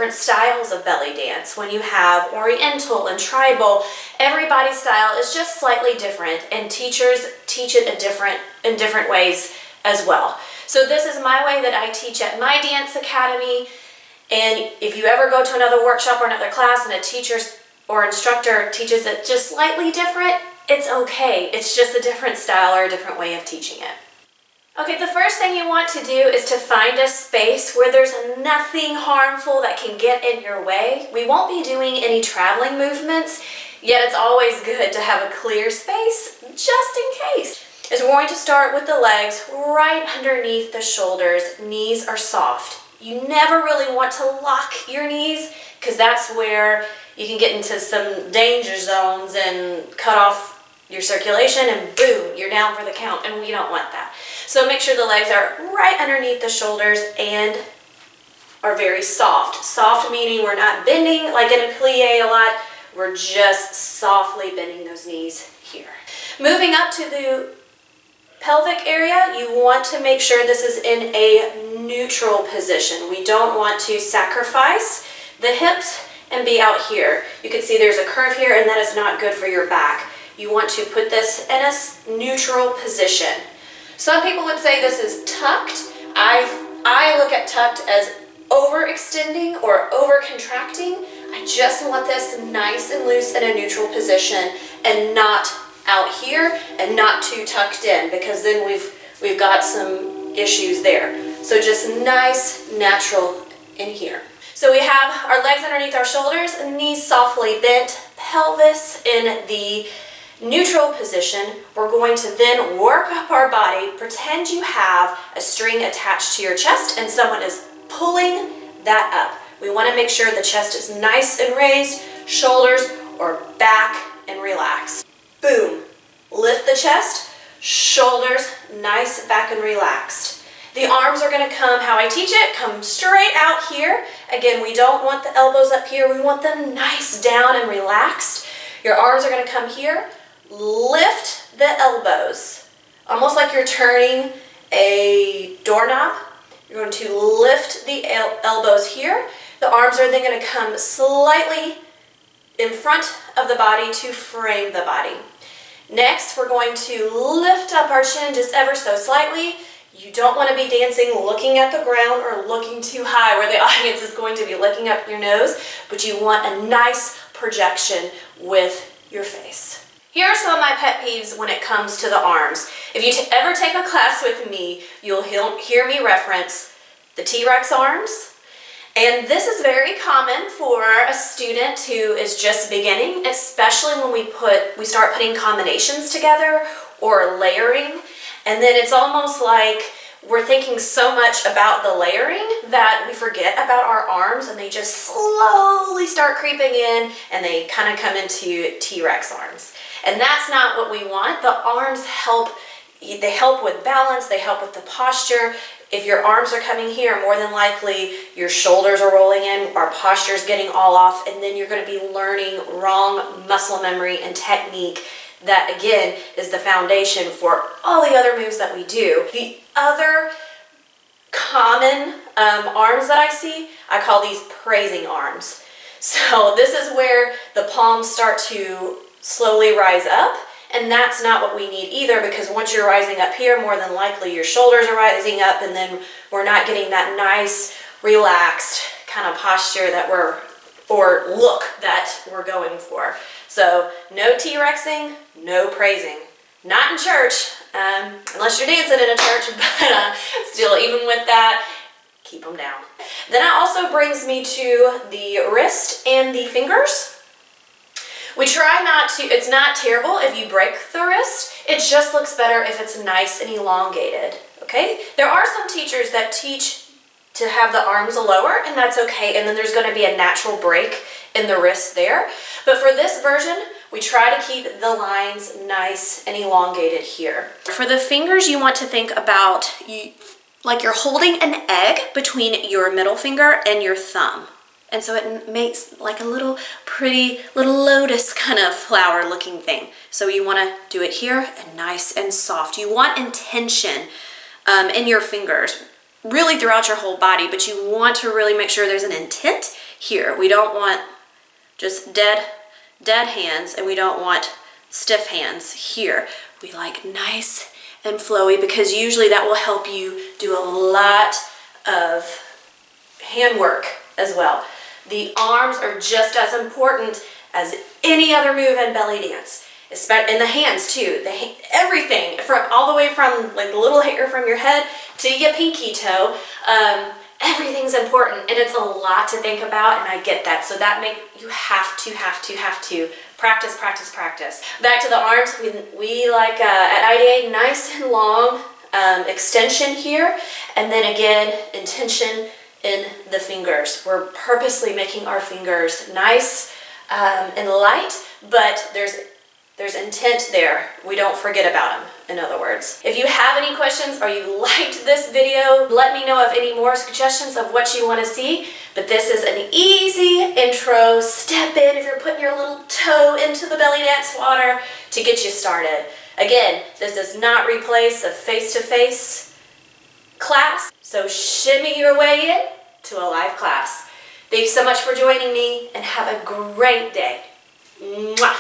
different styles of belly dance. When you have oriental and tribal, everybody's style is just slightly different, and teachers teach it in different ways as well. So this is my way that I teach at my dance academy, and if you ever go to another workshop or another class and a teacher or instructor teaches it just slightly different, it's okay. It's just a different style or a different way of teaching it. Okay, the first thing you want to do is to find a space where there's nothing harmful that can get in your way. We won't be doing any traveling movements, yet it's always good to have a clear space just in case. Is we're going to start with the legs right underneath the shoulders. Knees are soft. You never really want to lock your knees because that's where you can get into some danger zones and cut off your circulation, and boom, you're down for the count, and we don't want that. So make sure the legs are right underneath the shoulders and are very soft. Soft meaning we're not bending like in a plie a lot, we're just softly bending those knees here. Moving up to the pelvic area, you want to make sure this is in a neutral position. We don't want to sacrifice the hips and be out here. You can see there's a curve here, and that is not good for your back. You want to put this in a neutral position. Some people would say this is tucked. I look at tucked as overextending or over-contracting. I just want this nice and loose in a neutral position and not out here and not too tucked in, because then we've got some issues there. So just nice, natural in here. So we have our legs underneath our shoulders, knees softly bent, pelvis in the neutral position. We're going to then work up our body. Pretend you have a string attached to your chest and someone is pulling that up. We want to make sure the chest is nice and raised, shoulders are back and relaxed. Boom. Lift the chest, shoulders nice, back and relaxed. The arms are going to come, how I teach it, come straight out here. Again, we don't want the elbows up here. We want them nice down and relaxed. Your arms are going to come here. Lift the elbows, almost like you're turning a doorknob. You're going to lift the elbows here. The arms are then going to come slightly in front of the body to frame the body. Next, we're going to lift up our chin just ever so slightly. You don't want to be dancing looking at the ground or looking too high where the audience is going to be looking up your nose, but you want a nice projection with your face. Here are some of my pet peeves when it comes to the arms. If you ever take a class with me, you'll hear me reference the T-Rex arms. And this is very common for a student who is just beginning, especially when we start putting combinations together or layering. And then it's almost like we're thinking so much about the layering that we forget about our arms, and they just slowly start creeping in and they kind of come into T-Rex arms. And that's not what we want. The arms help with balance, they help with the posture. If your arms are coming here, more than likely your shoulders are rolling in, our posture is getting all off, and then you're going to be learning wrong muscle memory and technique. That again is the foundation for all the other moves that we do. The other common arms that I see, I call these praising arms. So this is where the palms start to slowly rise up, and that's not what we need either, because once you're rising up here, more than likely your shoulders are rising up, and then we're not getting that nice, relaxed kind of posture that or look that we're going for. So no T-Rexing, no praising. Not in church, unless you're dancing in a church, but still, even with that, keep them down. Then it also brings me to the wrist and the fingers. We try not to, it's not terrible if you break the wrist, it just looks better if it's nice and elongated, okay? There are some teachers that teach to have the arms lower, and that's okay, and then there's going to be a natural break in the wrist there. But for this version, we try to keep the lines nice and elongated here. For the fingers, you want to think about like you're holding an egg between your middle finger and your thumb. And so it makes like a little pretty little lotus kind of flower looking thing. So you want to do it here and nice and soft. You want intention in your fingers, really throughout your whole body, but you want to really make sure there's an intent here. We don't want just dead hands, and we don't want stiff hands here. We like nice and flowy, because usually that will help you do a lot of hand work as well. The arms are just as important as any other move in belly dance, especially in the hands too. Everything from all the way from like the little hair from your head to your pinky toe. Everything's important, and it's a lot to think about, and I get that. So that you have to practice. Back to the arms, we like at IDA, nice and long extension here, and then again, intention in the fingers. We're purposely making our fingers nice and light, but there's intent there. We don't forget about them, in other words. If you have any questions or you liked this video, let me know of any more suggestions of what you want to see. But this is an easy intro. Step in if you're putting your little toe into the belly dance water to get you started. Again, this does not replace a face-to-face class, so shimmy your way in to a live class. Thanks so much for joining me, and have a great day. Mwah!